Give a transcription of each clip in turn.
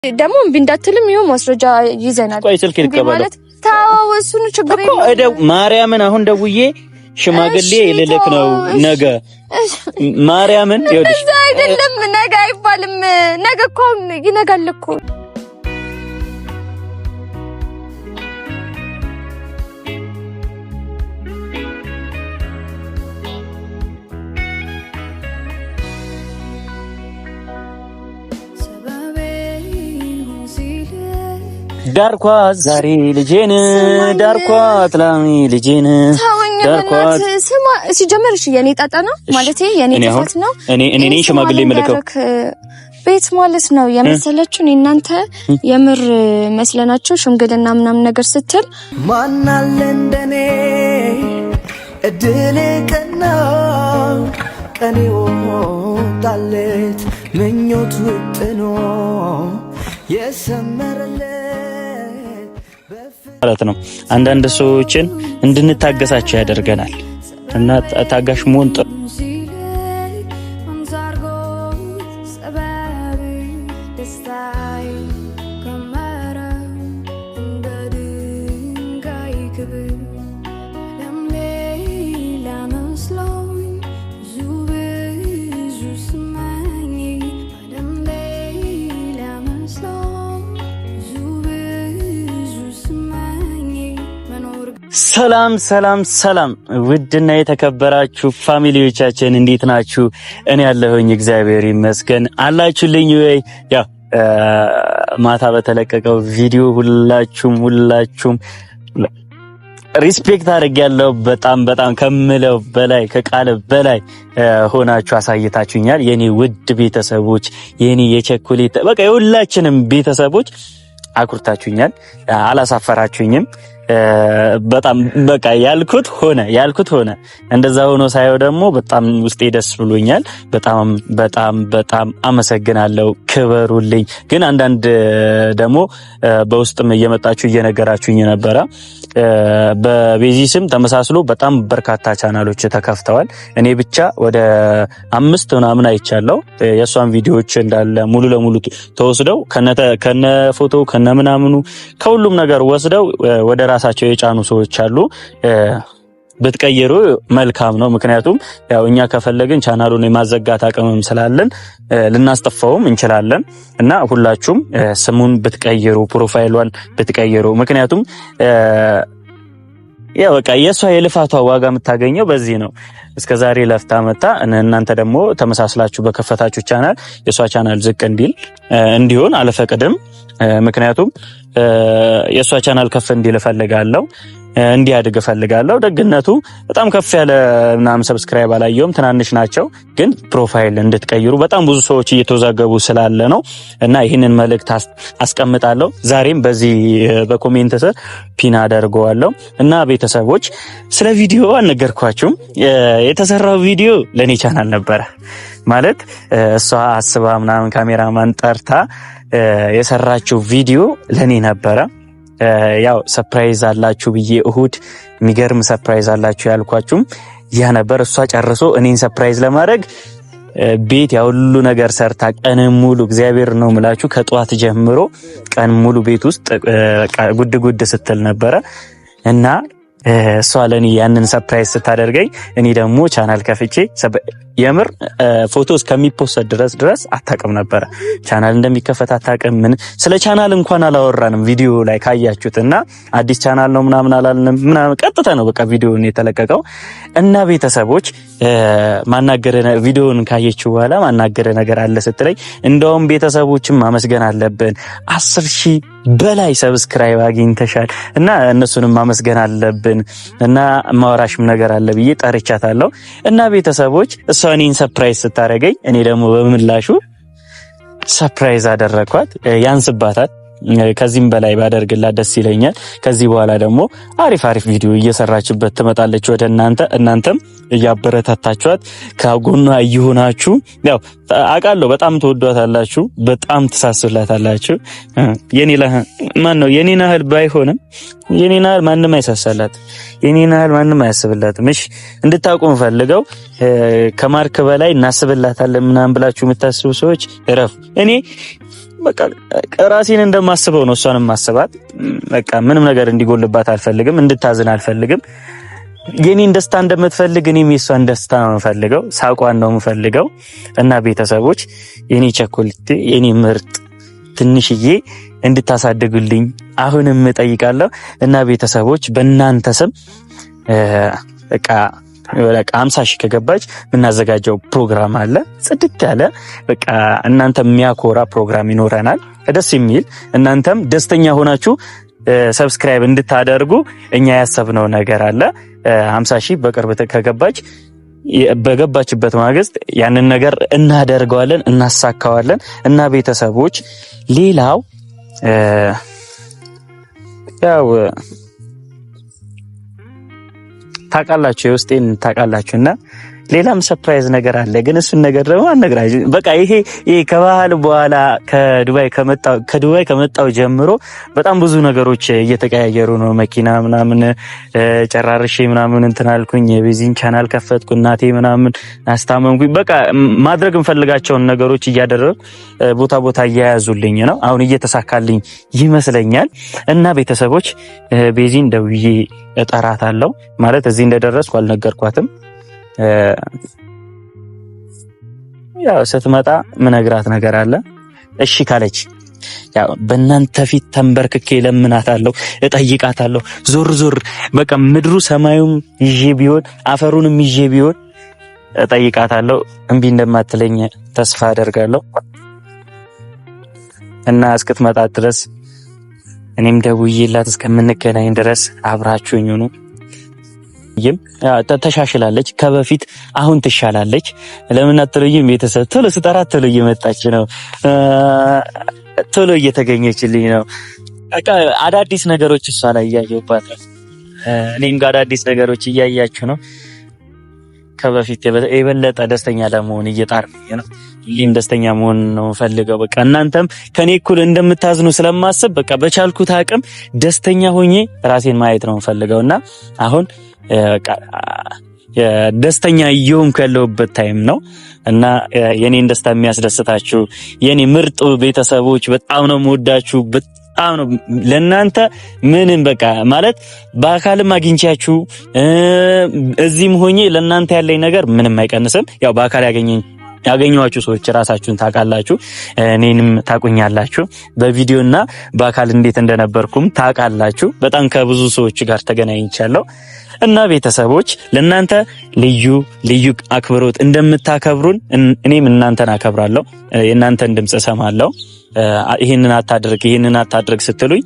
ደግሞ እምቢ እንዳትልም ይኸው ማስረጃ ይዘናል። ቆይ ስልክ ልቀበለው ታወሱን ችግር የለም እኮ ማርያምን አሁን ደውዬ ሽማግሌ ልልክ ነው ነገ ማርያምን ይወድሽ አይደለም ነገ አይባልም ነገ እኮ ይነጋል እኮ ዳርኳ ዛሬ ልጄን ዳርኳ ትላሚ ልጄን ዳርኳ ስማ ሲጀመር እሺ የኔ ጣጣ ነው ማለት የኔ ጥፋት ነው እኔ ሽማግሌ መልከው ቤት ማለት ነው የመሰለችው እናንተ የምር መስለናችሁ ሽምግልና ምናምን ነገር ስትል ማናለ እንደኔ እድል ቀኔው ጣለት ምኞት ውጥኖ የሰመረለት ማለት ነው። አንዳንድ ሰዎችን እንድንታገሳቸው ያደርገናል እና ታጋሽ መሆን ሰላም ውድና የተከበራችሁ ፋሚሊዎቻችን እንዴት ናችሁ? እኔ ያለሁኝ እግዚአብሔር ይመስገን። አላችሁልኝ ወይ? ያው ማታ በተለቀቀው ቪዲዮ ሁላችሁም ሪስፔክት አድርጌያለሁ። በጣም ከምለው በላይ ከቃል በላይ ሆናችሁ አሳይታችሁኛል። የኔ ውድ ቤተሰቦች፣ የኔ የቸኮሌት በቃ የሁላችንም ቤተሰቦች አኩርታችሁኛል። አላሳፈራችሁኝም። በጣም በቃ ያልኩት ሆነ። እንደዛ ሆኖ ሳይው ደግሞ በጣም ውስጤ ደስ ብሎኛል። በጣም አመሰግናለሁ። ክበሩልኝ። ግን አንዳንድ ደግሞ በውስጥም እየመጣችሁ እየነገራችሁኝ ነበረ። በቤዚ ስም ተመሳስሎ በጣም በርካታ ቻናሎች ተከፍተዋል። እኔ ብቻ ወደ 5 ምናምን አይቻለሁ። የሷን ቪዲዮዎች እንዳለ ሙሉ ለሙሉ ተወስደው ከነ ፎቶ ከነ ምናምኑ ከሁሉም ነገር ወስደው ወደ ራሳቸው የጫኑ ሰዎች አሉ። ብትቀይሩ መልካም ነው። ምክንያቱም ያው እኛ ከፈለግን ቻናሉን የማዘጋት አቅምም ስላለን ልናስጠፋውም እንችላለን እና ሁላችሁም ስሙን ብትቀይሩ ፕሮፋይሏን ብትቀይሩ ምክንያቱም ያው በቃ የሷ የልፋቷ ዋጋ የምታገኘው በዚህ ነው። እስከዛሬ ለፍታ መጣ። እናንተ ደግሞ ተመሳስላችሁ በከፈታችሁ ቻናል የሷ ቻናል ዝቅ እንዲሆን አልፈቅድም። ምክንያቱም የሷ ቻናል ከፍ እንዲል እፈልጋለሁ፣ እንዲያድግ እፈልጋለሁ። ደግነቱ በጣም ከፍ ያለ ምናምን ሰብስክራይብ አላየውም፣ ትናንሽ ናቸው። ግን ፕሮፋይል እንድትቀይሩ በጣም ብዙ ሰዎች እየተወዛገቡ ስላለ ነው እና ይህንን መልእክት አስቀምጣለሁ። ዛሬም በዚህ በኮሜንት ስር ፒን አደርገዋለሁ እና ቤተሰቦች ስለ ቪዲዮ አልነገርኳችሁም። የተሰራው ቪዲዮ ለኔ ቻናል ነበረ ማለት እሷ አስባ ምናምን ካሜራማን ጠርታ የሰራችው ቪዲዮ ለኔ ነበረ። ያው ሰርፕራይዝ አላችሁ ብዬ እሁድ የሚገርም ሰርፕራይዝ አላችሁ ያልኳችሁም ያ ነበር። እሷ ጨርሶ እኔን ሰርፕራይዝ ለማድረግ ቤት ያው ሁሉ ነገር ሰርታ ቀን ሙሉ እግዚአብሔር ነው ምላችሁ ከጧት ጀምሮ ቀን ሙሉ ቤት ውስጥ ጉድ ስትል ነበረ እና እሷ ለኔ ያንን ሰርፕራይዝ ስታደርገኝ እኔ ደግሞ ቻናል ከፍቼ የምር ፎቶ እስከሚፖስት ድረስ አታውቅም ነበረ። ቻናል እንደሚከፈት አታውቅም። ምን ስለ ቻናል እንኳን አላወራንም ቪዲዮ ላይ ካያችሁትና አዲስ ቻናል ነው ምናምን አላልንም። ምናምን ቀጥታ ነው በቃ ቪዲዮን የተለቀቀው እና ቤተሰቦች ማናገረ ቪዲዮን ካየችሁ በኋላ ማናገረ ነገር አለ ስትለኝ እንደውም ቤተሰቦችን ማመስገን አለብን 10,000 በላይ ሰብስክራይብ አግኝተሻል እና እነሱንም ማመስገን አለብን እና ማወራሽም ነገር አለ ብዬ ጠርቻታለሁ እና ቤተሰቦች እሷ እኔን ሰርፕራይዝ ስታደርገኝ እኔ ደግሞ በምላሹ ሰርፕራይዝ አደረኳት። ያንስባታል። ከዚህም በላይ ባደርግላት ደስ ይለኛል። ከዚህ በኋላ ደግሞ አሪፍ ቪዲዮ እየሰራችበት ትመጣለች ወደ እናንተም እያበረታታችኋት ከጎኗ እየሆናችሁ ያው አውቃለሁ በጣም ተወዷታላችሁ፣ በጣም ተሳስላታላችሁ። የኔና እህል ባይሆንም የኔና እህል ማንም አይሳሳላት፣ የኔና እህል ማንም አያስብላትም። እሺ እንድታውቁ ፈልገው ከማርክ በላይ እናስብላታለን ምናምን ብላችሁ የምታስቡ ሰዎች እረፉ። እኔ በቃ ራሴን እንደማስበው ነው እሷንም ማስባት። በቃ ምንም ነገር እንዲጎልባት አልፈልግም፣ እንድታዝን አልፈልግም። የኔን ደስታ እንደምትፈልግ እኔም የሷን ደስታ ነው የምፈልገው፣ ሳቋን ነው የምፈልገው። እና ቤተሰቦች የኔ ቸኮሌት የኔ ምርጥ ትንሽዬ እንድታሳድጉልኝ አሁንም እጠይቃለሁ። እና ቤተሰቦች በእናንተ ስም በቃ 50 ሺህ ከገባች የምናዘጋጀው ፕሮግራም አለ፣ ጽድት ያለ በቃ እናንተ የሚያኮራ ፕሮግራም ይኖረናል፣ ደስ የሚል እናንተም ደስተኛ ሆናችሁ ሰብስክራይብ እንድታደርጉ እኛ ያሰብነው ነገር አለ። 50 ሺህ በቅርብ ከገባች በገባችበት ማግስት ያንን ነገር እናደርገዋለን፣ እናሳካዋለን። እና ቤተሰቦች ሌላው ያው ታውቃላችሁ የውስጤን ታውቃላችሁና ሌላም ሰርፕራይዝ ነገር አለ፣ ግን እሱን ነገር ደግሞ አነግራችሁ። በቃ ይሄ ከባህል በኋላ ከዱባይ ከመጣው ጀምሮ በጣም ብዙ ነገሮች እየተቀያየሩ ነው። መኪና ምናምን ጨራርሼ ምናምን እንትን አልኩኝ፣ የቤዚን ቻናል ከፈትኩ፣ እናቴ ምናምን አስታመምኩኝ። በቃ ማድረግ እንፈልጋቸውን ነገሮች እያደረኩ ቦታ እያያዙልኝ ነው። አሁን እየተሳካልኝ ይመስለኛል። እና ቤተሰቦች ቤዚን ደውዬ እጠራታለሁ። ማለት እዚህ እንደደረስኩ አልነገርኳትም። ያው ስትመጣ ምነግራት ነገር አለ። እሺ ካለች ያው በእናንተ ፊት ተንበርክኬ ለምናታለሁ፣ እጠይቃታለሁ። ዞር በቃ ምድሩ ሰማዩም ይዤ ቢሆን አፈሩንም ይዤ ቢሆን እጠይቃታለሁ። እምቢ እንደማትለኝ ተስፋ አደርጋለሁ። እና እስክትመጣ ድረስ እኔም ደውዬላት እስከምንገናኝ ድረስ አብራችሁኝ ሁኑ። ተሻሽላለች፣ ከበፊት አሁን ትሻላለች። ለምን አትሉኝም? ቤተሰብ ቶሎ ስጠራት ቶሎ እየመጣች ነው፣ ቶሎ እየተገኘችልኝ ነው። በቃ አዳዲስ ነገሮች እሷ ላይ እያየሁባት ነው። እኔም ጋር አዳዲስ ነገሮች እያያችሁ ነው። ከበፊት የበለጠ ደስተኛ ለመሆን እየጣርኩኝ ነው። ሁሌም ደስተኛ መሆን ነው ፈልገው። በቃ እናንተም ከኔ እኩል እንደምታዝኑ ስለማስብ በቃ በቻልኩት አቅም ደስተኛ ሆኜ ራሴን ማየት ነው ፈልገውና አሁን ደስተኛ እየሆንኩ ያለሁበት ታይም ነው። እና የኔን ደስታ የሚያስደስታችሁ የኔ ምርጥ ቤተሰቦች በጣም ነው የምወዳችሁ። በጣም ነው ለእናንተ ምንም በቃ ማለት በአካልም አግኝቻችሁ እዚህም ሆኜ ለእናንተ ያለኝ ነገር ምንም አይቀንስም። ያው በአካል ያገኘኋችሁ ሰዎች ራሳችሁን ታውቃላችሁ፣ እኔንም ታቁኛላችሁ። በቪዲዮና በአካል እንዴት እንደነበርኩም ታውቃላችሁ። በጣም ከብዙ ሰዎች ጋር ተገናኝቻለሁ። እና ቤተሰቦች ለእናንተ ልዩ አክብሮት እንደምታከብሩን እኔም እናንተን አከብራለሁ። የእናንተን ድምጽ እሰማለሁ። ይሄንን አታድርግ ስትሉኝ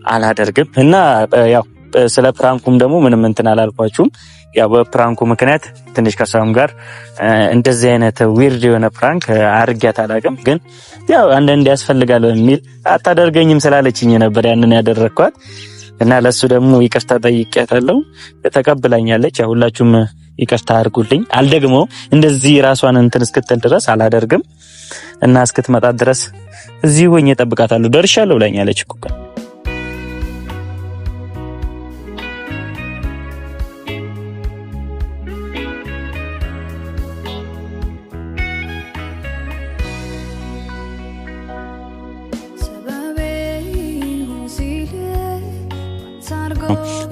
አላደርግም። እና ያው ስለ ፕራንኩም ደግሞ ምንም እንትን አላልኳችሁም። ያው በፕራንኩ ምክንያት ትንሽ ከሰውም ጋር እንደዚህ አይነት ዊርድ የሆነ ፕራንክ አድርጊያት አላውቅም። ግን ያው አንዳንዴ ያስፈልጋል በሚል አታደርገኝም ስላለችኝ ነበር ያንን ያደረኳት። እና ለሱ ደግሞ ይቅርታ ጠይቄያታለሁ፣ ተቀብላኛለች። ያው ሁላችሁም ይቅርታ አድርጉልኝ። አልደግሞ እንደዚህ ራሷን እንትን እስክትል ድረስ አላደርግም። እና እስክትመጣ ድረስ እዚህ ሆኜ እጠብቃታለሁ። ደርሻለሁ ብላኛለች እኮ።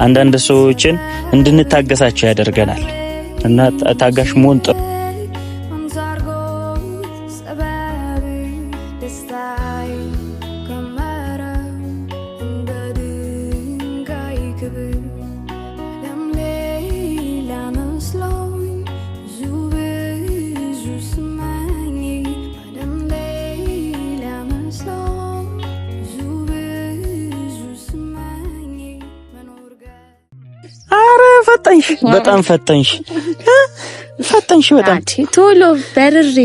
አንዳንድ ሰዎችን እንድንታገሳቸው ያደርገናል እና ታጋሽ መሆን ጥሩ። በጣም ፈጠንሽ በጣም ቶሎ በርሬ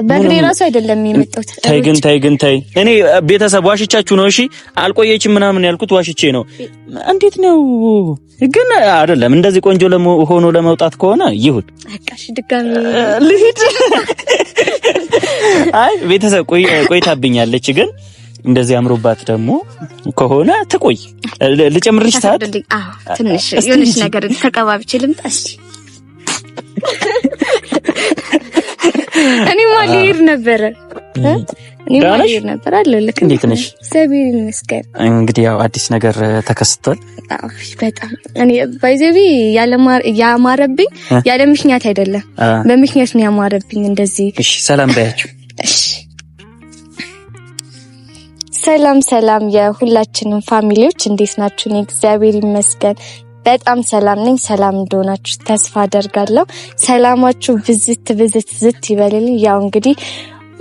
በእግሬ ራሱ አይደለም የመጣሁት። ተይ እኔ ቤተሰብ ዋሽቻችሁ ነው። እሺ አልቆየችም ምናምን ያልኩት ዋሽቼ ነው። እንዴት ነው ግን አይደለም እንደዚህ ቆንጆ ሆኖ ለመውጣት ከሆነ ይሁን። አቃሽ ድጋሚ ልሂድ። አይ ቤተሰብ ቆይታብኛለች ግን እንደዚህ አምሮባት ደግሞ ከሆነ ትቆይ። ልጨምርልሽ ሰዓት ትንሽ የሆነች ነገር ተቀባብቼ ልምጣ። እሺ እኔማ ልሄድ ነበር አለልክ። እንዴት ነሽ? እግዚአብሔር ይመስገን። እንግዲህ ያው አዲስ ነገር ተከስቷል። በጣም እኔ ባይዘቢ ያማረብኝ ያለ ምክንያት አይደለም፣ በምክንያት ነው ያማረብኝ እንደዚህ። እሺ ሰላም ባያችሁ። እሺ ሰላም የሁላችንም ፋሚሊዎች እንዴት ናችሁ? እኔ እግዚአብሔር ይመስገን በጣም ሰላም ነኝ። ሰላም እንደሆናችሁ ተስፋ አደርጋለሁ። ሰላማችሁ ብዝት ይበልልኝ። ያው እንግዲህ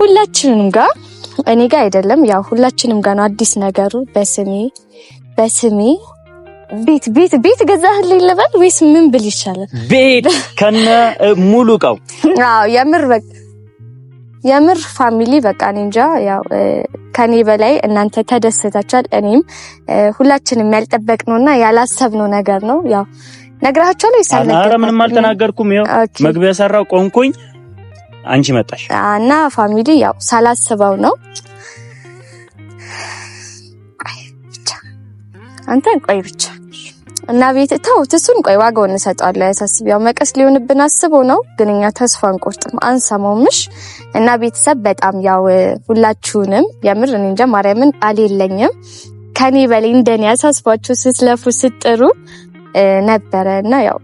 ሁላችንም ጋር እኔ ጋር አይደለም፣ ያው ሁላችንም ጋር ነው አዲስ ነገሩ። በስሜ ቤት ገዛህልኝ ልበል ወይስ ምን ብል ይሻላል? ቤት ከነ ሙሉ እቃው። አዎ የምር ፋሚሊ በቃ እኔ እንጃ። ያው ከኔ በላይ እናንተ ተደስታችኋል። እኔም ሁላችንም ያልጠበቅነውና ያላሰብነው ነገር ነው። ያው ነግራችኋለሁ። ኧረ ምንም አልተናገርኩም። ይኸው መግቢያ ሰራው ቆንኩኝ፣ አንቺ መጣሽ እና ፋሚሊ ያው ሳላስበው ነው። አንተ ቆይ ብቻ እና ቤት እሱን ቆይ ዋጋውን እንሰጣለን። ያሳስብ ያው መቀስ ሊሆንብን አስበው ነው፣ ግን እኛ ተስፋ አንቆርጥም፣ አንሰማውምሽ። እና ቤተሰብ በጣም ያው ሁላችሁንም የምር እኔ እንጃ ማርያምን አልየለኝም ከኔ በላይ እንደኔ ያሳስባችሁ ስትለፉ ስትጥሩ ነበረ። እና ያው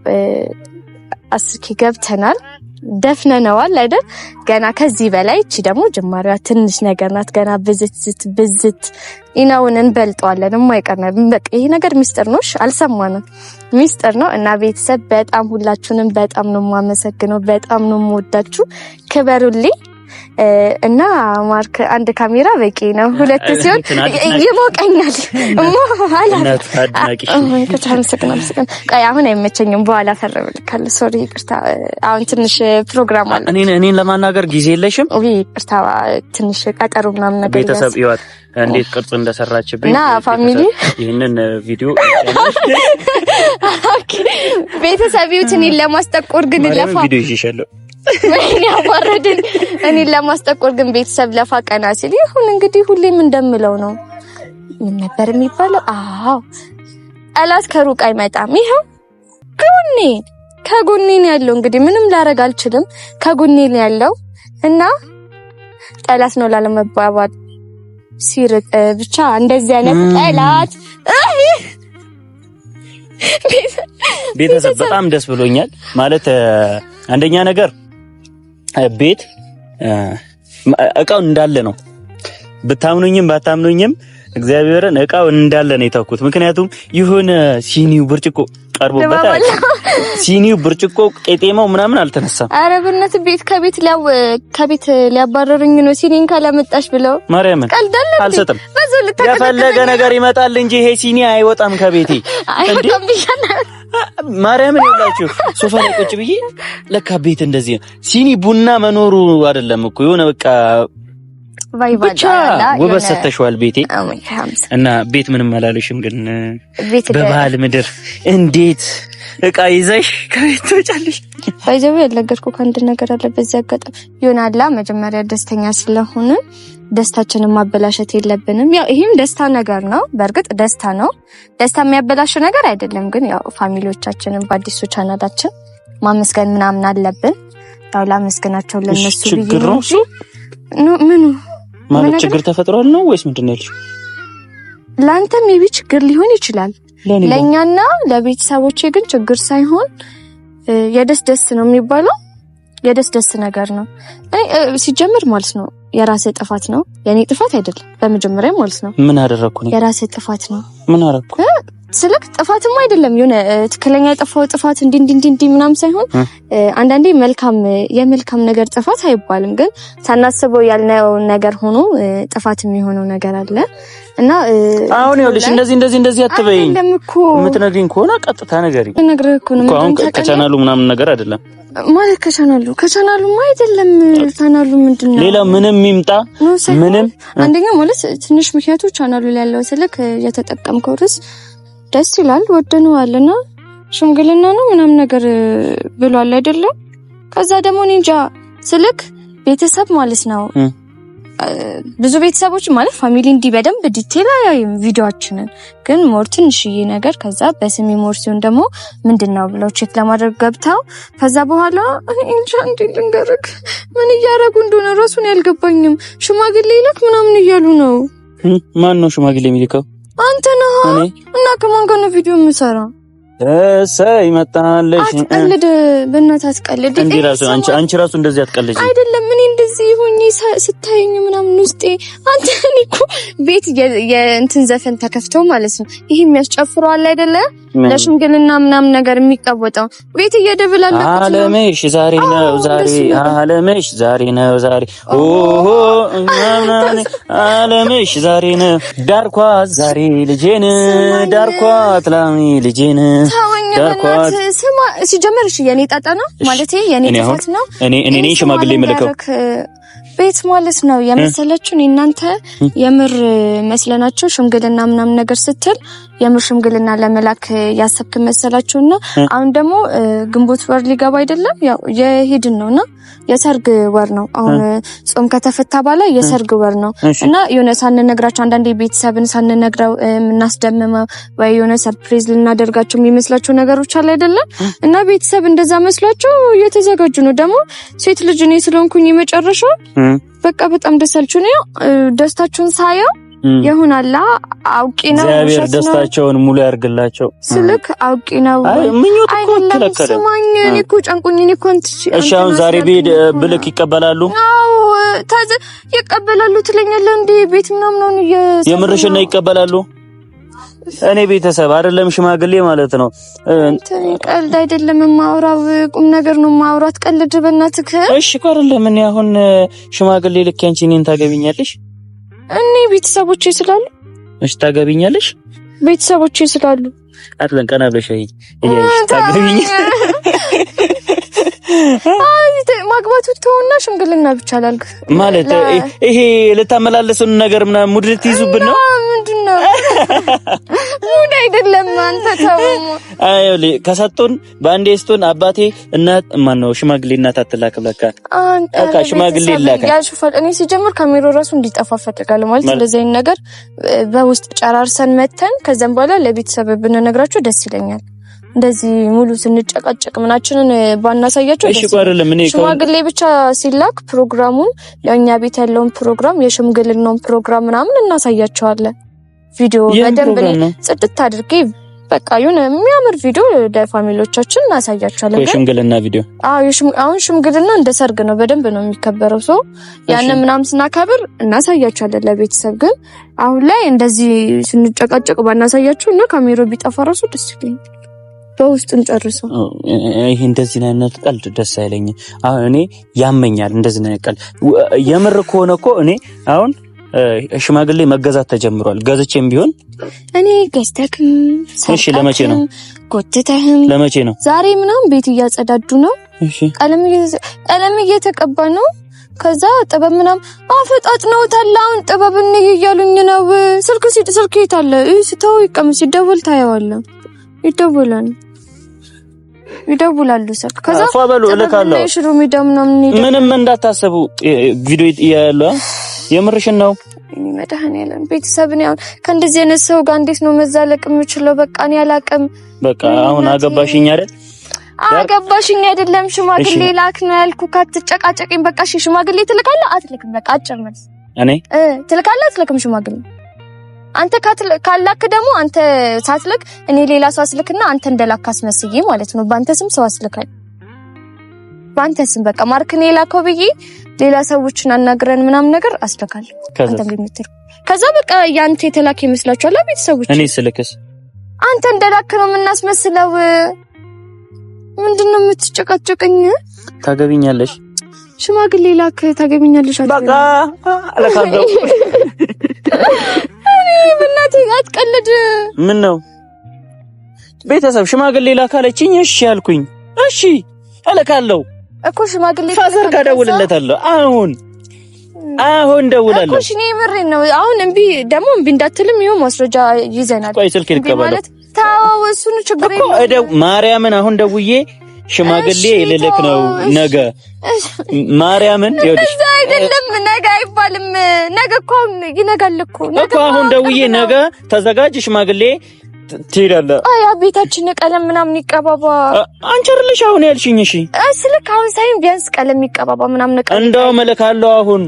10K ገብተናል፣ ደፍነነዋል አይደል? ገና ከዚህ በላይ እቺ ደግሞ ጅማሬዋ ትንሽ ነገር ናት። ገና ብዝት ኢናውን እንበልጠዋለን። የማይቀር ነው። በቃ ይሄ ነገር ሚስጥር ነው። አልሰማንም፣ ሚስጥር ነው። እና ቤተሰብ በጣም ሁላችሁንም በጣም ነው የማመሰግነው፣ በጣም ነው የምወዳችሁ። ክበሩልኝ። እና ማርክ አንድ ካሜራ በቂ ነው፣ ሁለት ሲሆን ይሞቀኛል። ቆይ አሁን አይመቸኝም፣ በኋላ ፈርምልካለሁ። ሶሪ ይቅርታ። አሁን ትንሽ ፕሮግራም አለ። እኔን ለማናገር ጊዜ የለሽም? ይቅርታ፣ ትንሽ ቀጠሮ ምናምን ነገር። ቤተሰብ ይዋት እንዴት ቅርጽ እንደሰራችብኝ እና ፋሚሊ ይሄንን ቪዲዮ ቤተሰብ ይውት እኔን ለማስጠቆር ግን ለፋ ቪዲዮ ይሽሻለሁ ወይኔ አዋረድን። እኔን ለማስጠቆር ግን ቤተሰብ ለፋ ቀና ሲል ይሁን እንግዲህ ሁሌም እንደምለው ነው። ምን ነበር የሚባለው? አዎ ጠላት ከሩቅ አይመጣም። ይሄው ከጎኔ ነው ያለው። እንግዲህ ምንም ላረግ አልችልም። ከጎኔ ነው ያለው እና ጠላት ነው ላለመባባል ሲርቅ ብቻ እንደዚህ አይነት ጠላት። ቤተሰብ በጣም ደስ ብሎኛል። ማለት አንደኛ ነገር ቤት እቃው እንዳለ ነው። ብታምኑኝም ባታምኑኝም እግዚአብሔርን እቃው እንዳለ ነው የተውኩት። ምክንያቱም ይሁን ሲኒው ብርጭቆ ቀርቦበታል። ሲኒው ብርጭቆ ቄጤማው ምናምን አልተነሳም። ኧረ በእናትህ ከቤት ሊያባረሩኝ ነው ሲኒን ካላመጣሽ ብለው ማርያምን አልሰጥም። የፈለገ ነገር ይመጣል እንጂ ይሄ ሲኒ አይወጣም ከቤቴ። ማርያምን ይላችሁ ሶፋ ላይ ቁጭ ብዬ ለካ ቤት እንደዚህ ነው። ሲኒ ቡና መኖሩ አይደለም እኮ የሆነ በቃ ብቻ ውበት ሰተሽዋል ቤቴ። እና ቤት ምንም አላለሽም፣ ግን በባህል ምድር እንዴት እቃ ይዘሽ ከቤት ትወጫለሽ? ባይዘው ያልነገርኩህ አንድ ነገር አለ። በዚህ አጋጣሚ ይሆናላ መጀመሪያ ደስተኛ ስለሆነ ደስታችንን ማበላሸት የለብንም። ያው ይሄም ደስታ ነገር ነው። በእርግጥ ደስታ ነው። ደስታ የሚያበላሽው ነገር አይደለም። ግን ያው ፋሚሊዎቻችንን በአዲሱ ቻናላችን ማመስገን ምናምን አለብን። ያው ላመስገናቸው ለነሱ ችግር ነው ምኑ ማለት ችግር ተፈጥሯል ነው ወይስ ምንድነው ያልሽው? ላንተ ሜቢ ችግር ሊሆን ይችላል። ለኛና ለቤተሰቦቼ ግን ችግር ሳይሆን የደስ ነው የሚባለው። የደስ ነገር ነው ሲጀምር ማለት ነው። የራሴ ጥፋት ነው፣ የኔ ጥፋት አይደለም። በመጀመሪያ ማለት ነው ምን አደረኩ ነው? የራሴ ጥፋት ነው። ምን አደረኩ? ስልክ ጥፋትም አይደለም። የሆነ ትክክለኛ የጠፋው ጥፋት እንዲ ምናምን ሳይሆን አንዳንዴ የመልካም ነገር ጥፋት አይባልም፣ ግን ሳናስበው ያልነው ነገር ሆኖ ጥፋት የሚሆነው ነገር አለ እና አሁን ይኸውልሽ እንደዚህ አትበይኝ። የምትነግሪኝ ከሆነ ቀጥታ ንገሪኝ። አሁን ከቻናሉ ምናምን ነገር አይደለም ማለት ከቻናሉ አይደለም። ቻናሉ ምንድነው? ሌላ ምንም ይምጣ ምንም አንደኛ ማለት ትንሽ ምክንያቱ ቻናሉ ላይ ያለው ስልክ የተጠቀምከው ርዕስ ደስ ይላል፣ ወደነዋልና ሽምግልና ነው ምናምን ነገር ብሏል አይደለም። ከዛ ደግሞ እንጃ ስልክ ቤተሰብ ማለት ነው ብዙ ቤተሰቦች ማለት ፋሚሊ እንዲህ በደንብ ዲቴል አያዩም ቪዲዮአችንን ግን ሞር ትንሽዬ ነገር ከዛ በስሜ ሞር ሲሆን ደግሞ ምንድነው ብለው ቼክ ለማድረግ ገብተው ከዛ በኋላ እንጃ እንዴ ልንገርክ ምን እያደረጉ እንደሆነ ራሱን ያልገባኝም ሽማግሌ ይልክ ምናምን እያሉ ነው። ማን ነው ሽማግሌ የሚልከው? አንተ ነህ። እና ከማን ጋር ነው ቪዲዮ የምሰራው? እሰይ መጣለሽ። አትቀልድ፣ በእናትህ አትቀልድ። እንዴ ራሱ አንቺ ራሱ እንደዚህ አትቀልጂ። አይደለም ምን እንደዚህ ሆኜ ስታየኝ ምናምን ውስጤ አንተ እኮ ቤት የእንትን ዘፈን ተከፍተው ማለት ነው። ይሄ የሚያስጨፍረው አለ አይደለ? ለሽምግልና ምናምን ነገር የሚቀወጠው ቤት እየደብላለኩ አለምሽ ዛሬ ነው ዛሬ አለምሽ ዛሬ ነው ዛሬ ኦሆ አለምሽ ዛሬ ነው ዳርኳት ዛሬ ልጄን ዳርኳት ላሚ ልጄን ዳርኳት። ስማ ሲጀመር እሺ የኔ ጣጣ ነው ማለት የኔ ጥፋት ነው። እኔ ሽማግሌ መልከው ቤት ማለት ነው የመሰለችው እናንተ የምር መስለናቸው ሽምግልና ምናምን ነገር ስትል የምር ሽምግልና ለመላክ ያሰብክ መሰላችሁና አሁን ደግሞ ግንቦት ወር ሊገባ አይደለም ያው የሄድን ነውና የሰርግ ወር ነው። አሁን ጾም ከተፈታ በኋላ የሰርግ ወር ነው እና የሆነ ሳንነግራቸው አንዳንዴ ቤተሰብን ሳንነግረው እናስደምመው ወይ የሆነ ሰርፕራይዝ ልናደርጋቸው የሚመስላቸው ነገሮች አለ አይደለም እና ቤተሰብ እንደዛ መስሏቸው እየተዘጋጁ ነው። ደግሞ ሴት ልጅ እኔ ስለሆንኩኝ የመጨረሻው በቃ በጣም ደሳልችሁ ነው ደስታችሁን ሳየው ይሁንላ አውቂ ነው እግዚአብሔር ደስታቸውን ሙሉ ያርግላቸው ስልክ አውቂ ነው ምኞት እኮ ተለከለ ሰማኝ እኔ እኮ ጫንቁኝ እኔ እኮ እሺ አሁን ዛሬ ቤት ብልክ ይቀበላሉ? አዎ ታዘ ይቀበላሉ ትለኛለህ እንዴ ቤት ምናምን ነው የምርሽና ይቀበላሉ? እኔ ቤተሰብ አይደለም ሽማግሌ ማለት ነው ቀልድ አይደለም ማውራው ቁም ነገር ነው ማውራት ቀልድ በእናትህ እሺ እኮ አይደለም እኔ አሁን ሽማግሌ ልክ አንቺ እኔን ታገቢኛለሽ? እኔ ቤተሰቦቼ ስላሉ እሺ ታገቢኛለሽ? ቤተሰቦቼ ስላሉ አትለን ቀና ብለሽ ታገቢኝ ማግባቱ ተውና ሽምግልና ብቻ ላልክ ማለት ይሄ ለታመላለሱን ነገር ምናምን ሙድ ልትይዙብን ነው? ምንድነው ሙድ አይደለም አንተ ተው። አይውል ከሰጡን በአንዴ ስጡን አባቴ እናት ማን ነው ሽማግሌ እናት አትላክ ለካ አካ ሽማግሌ ይላካ ያሽፋል። እኔ ሲጀምር ካሜራው ራሱ እንዲጠፋ ፈልጋለሁ ማለት እንደዚህ አይነት ነገር በውስጥ ጨራርሰን መተን ከዛም በኋላ ለቤተሰብ ብንነግራቸው ደስ ይለኛል። እንደዚህ ሙሉ ስንጨቃጨቅ ምናችንን ባናሳያቸው እሺ አይደለም እኔ ሽማግሌ ብቻ ሲላክ ፕሮግራሙን ያኛ ቤት ያለውን ፕሮግራም የሽምግልናውን ፕሮግራም ምናምን እናሳያቸዋለን። ቪዲዮ በደንብ ጽድት አድርጌ በቃ የሆነ የሚያምር ቪዲዮ ለፋሚሊዎቻችን እናሳያቸዋለን። የሽምግልና ቪዲዮ አሁን ሽምግልና እንደ ሰርግ ነው በደንብ ነው የሚከበረው ሰው ያን ምናምን ስናከብር እናሳያቸዋለን ለቤተሰብ። ግን አሁን ላይ እንደዚህ ስንጨቃጨቅ ባናሳያቸው እና ካሜራው ቢጠፋ ራሱ ደስ ይለኛል። በውስጥ እንጨርሰው ይሄ እንደዚህ አይነት ቀልድ ደስ አይለኝም። አሁን እኔ ያመኛል እንደዚህ አይነት ቀልድ የምር ከሆነ እኮ እኔ አሁን ሽማግሌ መገዛት ተጀምሯል። ገዝቼም ቢሆን እኔ ገዝተክም እሺ ለመቼ ነው ጎትተህም ለመቼ ነው? ዛሬ ምናምን ቤት እያጸዳዱ ነው። እሺ ቀለም እየተቀባ ነው። ከዛ ጥበብ ምናምን አፈጣጥነውታል። አሁን ጥበብ ነው እያሉኝ ነው። ስልክ ይታለ ሲተው ይቀም ሲደውል ታየዋለህ። ይደውላሉ ስልክ ከዛ ፋበሉ እልካለሁ። ሽሮ ሜዳ ምናምን ምንም እንዳታስቡ ቪዲዮ ያለው የምርሽን ነው። እኔ መድኃኒዓለም ቤተሰብን ያው ከእንደዚህ አይነት ሰው ጋር እንዴት ነው መዛለቅ የምችለው? በቃ እኔ አላቅም። በቃ አሁን አገባሽኝ አይደል? አገባሽኝ አይደለም ሽማግሌ ላክ ነው ያልኩህ። ካትጨቃጨቀኝ በቃ እሺ ሽማግሌ ትልካለህ አትልክም? በቃ አጭር መልስ። እኔ ትልካለህ አትልክም? ሽማግሌ አንተ ካላክ ደግሞ አንተ ሳትልክ እኔ ሌላ ሰው አስልክና አንተ እንደላክ አስመስዬ ማለት ነው በአንተ ስም ሰው አስልካል። በአንተ ስም በቃ ማርክኔ ላከው ብዬ ሌላ ሰዎችን አናግረን ምናምን ነገር አስልካለሁ። አንተ ግምትር ከዛ በቃ ያንተ የተላክ ይመስላችኋል ቤተሰቦች? እኔ ስልክስ አንተ እንደላክ ነው የምናስመስለው። ምንድነው የምትጨቃጨቀኝ? ታገቢኛለሽ? ሽማግሌ ላክ ታገቢኛለሽ? በቃ አለካለው። በእናትህ አትቀልድ። ምን ነው ቤተሰብ ሽማግሌ ላክ አለችኝ። እሺ አልኩኝ። እሺ እልካለሁ እኮ ሽማግሌ ፋዘር ጋር ደውልለታለሁ። አሁን ደውላለሁ እኮ እኔ ምሬን ነው። አሁን እምቢ እንዳትልም ይኸው ማስረጃ ይዘናል። ቆይ ስልክ ይልከባለሁ ማለት ታው እሱን ችግር እኮ ማርያምን አሁን ደውዬ ሽማግሌ ልልክ ነው ነገ ማርያምን ይኸውልሽ አይደለም ነገ አይባልም ነገ እኮ ይነጋል እኮ አሁን ደውዬ ነገ ተዘጋጅ ሽማግሌ ትሄዳለህ አይ ቤታችን ቀለም ምናምን ይቀባባ አንቺ አይደለሽ አሁን ያልሽኝ እሺ ስልክ አሁን ሳይን ቢያንስ ቀለም ይቀባባ ምናምን ቀለም እንደው መለካለሁ አሁን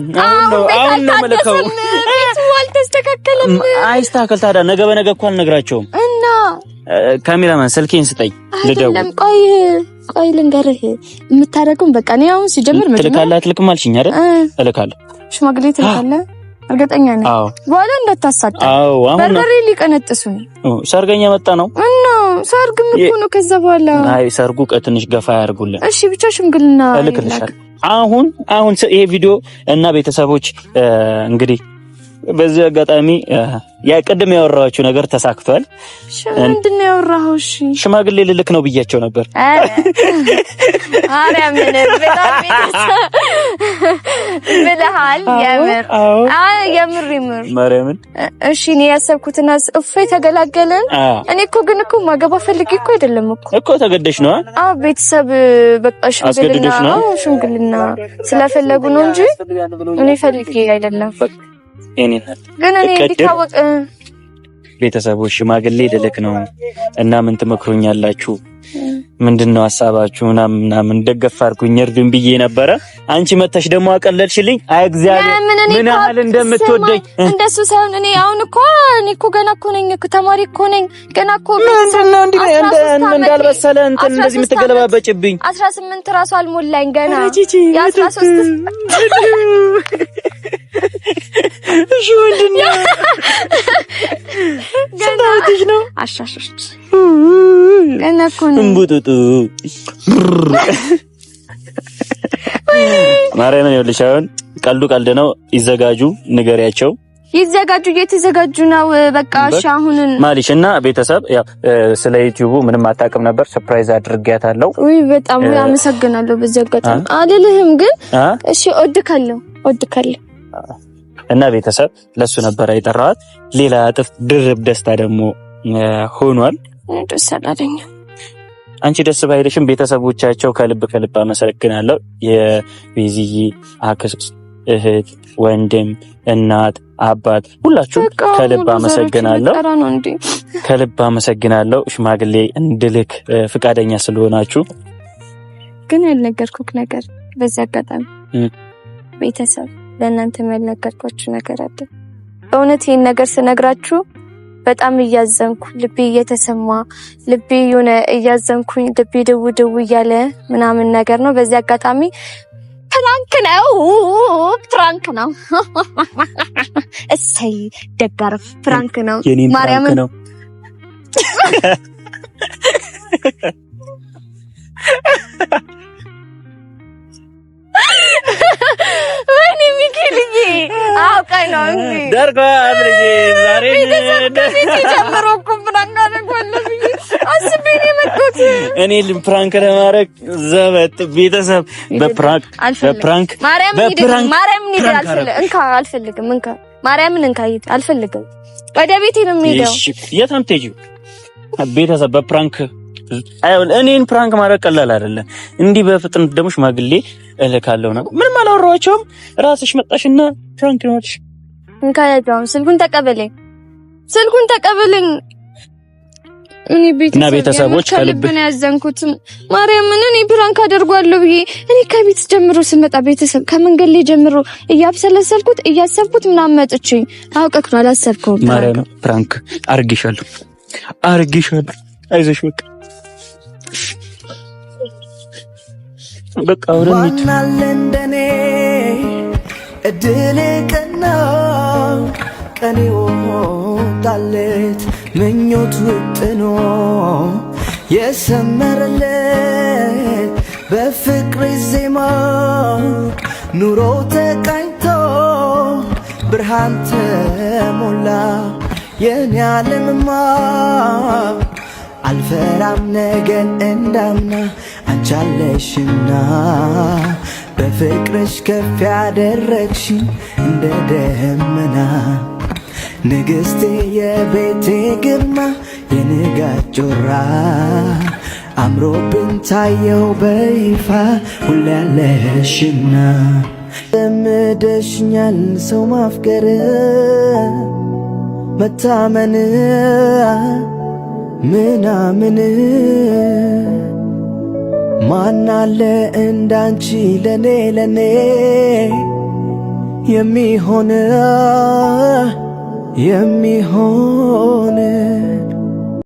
ነው መለካው ቤቱ አልተስተካከለም አይስተካከል ታዲያ ነገ በነገ እኮ አልነግራቸውም እና ካሜራማን ስልኬን ስጠኝ ልደውል ቆይ ልንገርህ የምታረገው በቃ ነው አሁን ሲጀምር ትልካለህ አትልክም አልሽኝ አይደል እልካለሁ ሽማግሌ ትልካለህ እርግጠኛ ነኝ በኋላ እንዳታሳጣ በርበሬ ሊቀነጥሱኝ ሰርገኛ መጣ ነው እና ሰርግም እኮ ነው ከዛ በኋላ አይ ሰርጉ ትንሽ ገፋ ያርጉልን እሺ ብቻ ሽምግልና እልክልሻለሁ አሁን ይሄ ቪዲዮ እና ቤተሰቦች እንግዲህ በዚህ አጋጣሚ ቅድም ያወራኋችሁ ነገር ተሳክቷል ምንድነው ያወራኸው እሺ ሽማግሌ ልልክ ነው ብያቸው ነበር አረምን ብለሃል የምር ማርያምን እሺ እኔ ያሰብኩትና እፎይ ተገላገለን እኔ እኮ ግን እኮ ማገባ ፈልጌ እኮ አይደለም እኮ ተገደሽ ነው ቤተሰብ በቃ ሽምግልና ስለፈለጉ ነው እንጂ እኔ ፈልጌ አይደለም ግን እኔ ቢታወቅ ቤተሰቦች ሽማግሌ ልልክ ነው እና ምን ትመክሩኛላችሁ ምንድነው ሐሳባችሁ ምናምን ደገፍ አድርጉኝ እርዱኝ ብዬ ነበረ አንቺ መተሽ ደግሞ አቀለልሽልኝ አይ እግዚአብሔር ምን ያህል እንደምትወደኝ እንደሱ ሳይሆን እኔ አሁን እኮ ገና እኮ ነኝ ተማሪ እኮ ነኝ ገና እኮ ምንድነው እንዳልበሰለ እንትን እንደዚህ የምትገለባበጭብኝ 18 ራሱ አልሞላኝ ገና ያ13 እሺ ወንድና ገና ልጅ ነው አሻሽሽ ገና እኮ ነው እንቡጡጡ ማርያምን ይኸውልሽ አሁን ቀልድ ነው ይዘጋጁ ንገሪያቸው ይዘጋጁ እየተዘጋጁ ነው በቃ እሺ አሁን ማሊሽና ቤተሰብ ያው ስለ ዩቲዩቡ ምንም አታውቅም ነበር ሰርፕራይዝ አድርጌያታለሁ ወይ በጣም አመሰግናለሁ በዚህ አጋጣሚ አልልህም ግን እሺ ወድካለሁ እና ቤተሰብ ለሱ ነበር የጠራሁት ሌላ እጥፍ ድርብ ደስታ ደግሞ ሆኗል ደስ አላለኝ አንቺ ደስ ባይልሽም ቤተሰቦቻቸው ከልብ አመሰግናለሁ የቤዚዬ አክስት እህት ወንድም እናት አባት ሁላችሁ ከልብ አመሰግናለሁ ሽማግሌ እንድልክ ፍቃደኛ ስለሆናችሁ ግን ያልነገርኩክ ነገር በዚህ አጋጣሚ ቤተሰብ ለእናንተ ያልነገርኳችሁ ነገር አለ በእውነት ይሄን ነገር ስነግራችሁ በጣም እያዘንኩ ልቤ እየተሰማ ልቤ የሆነ እያዘንኩኝ ልቤ ደው እያለ ምናምን ነገር ነው በዚህ አጋጣሚ ፕራንክ ነው እሰይ ደጋረፍ ፕራንክ ነው ማርያምን ነው ወይኔ ሚኪልዬ አውቃይ ነው እንዴ ደርጓ አድርጌ ዛሬ ጀምሮ እኮ ፕራንክ አደረግኩልኝ አስቤኝ መጥቶት እኔ ፕራንክ ለማድረግ ዘበት ቤተሰብ በፕራንክ ማርያምን አልፈልግም ማርያምን አልፈልግም ወደ ቤቴ ነው የምሄደው የት ነው የምትሄጂው ቤተሰብ በፕራንክ እኔን ፕራንክ ማድረግ ቀላል አይደለም እንዲህ በፍጥነት ደግሞ ሽማግሌ እልካለሁ ነው ምንም አላወራኋቸውም ራስሽ መጣሽና ፕራንክ ነውሽ እንካያው ስልኩን ተቀበለኝ እኔ ቤተሰቦች ከልብ ነው ያዘንኩት ማርያምን እኔ ፕራንክ አደርጋለሁ ብዬ እኔ ከቤት ጀምሮ ስመጣ ቤተሰብ ከመንገድ ላይ ጀምሮ እያብሰለሰልኩት እያሰብኩት ምናምን መጥቼ አውቀክ ነው አላሰብከውም ማርያም ፕራንክ አርግሻለሁ አይዞሽ በቃ ወረንት ዋናለንደኔ እድሌ ቀኔው ታለት ምኞት ውጥኖ የሰመረለት በፍቅር ዜማ ኑሮ ተቃኝቶ ብርሃን ተሞላ የኔ ዓለምማ አልፈራም ነገን እንዳምና አንቻለሽና በፍቅርሽ ከፍ ያደረግሽኝ እንደ ደመና ንግሥቴ የቤቴ ግርማ የንጋት ጮራ አምሮብኝ ታየው በይፋ ሁሌ ያለሽና ለምደሽኛል ሰው ማፍቀር መታመን ምናምን ማናለ እንዳንቺ ለኔ የሚሆን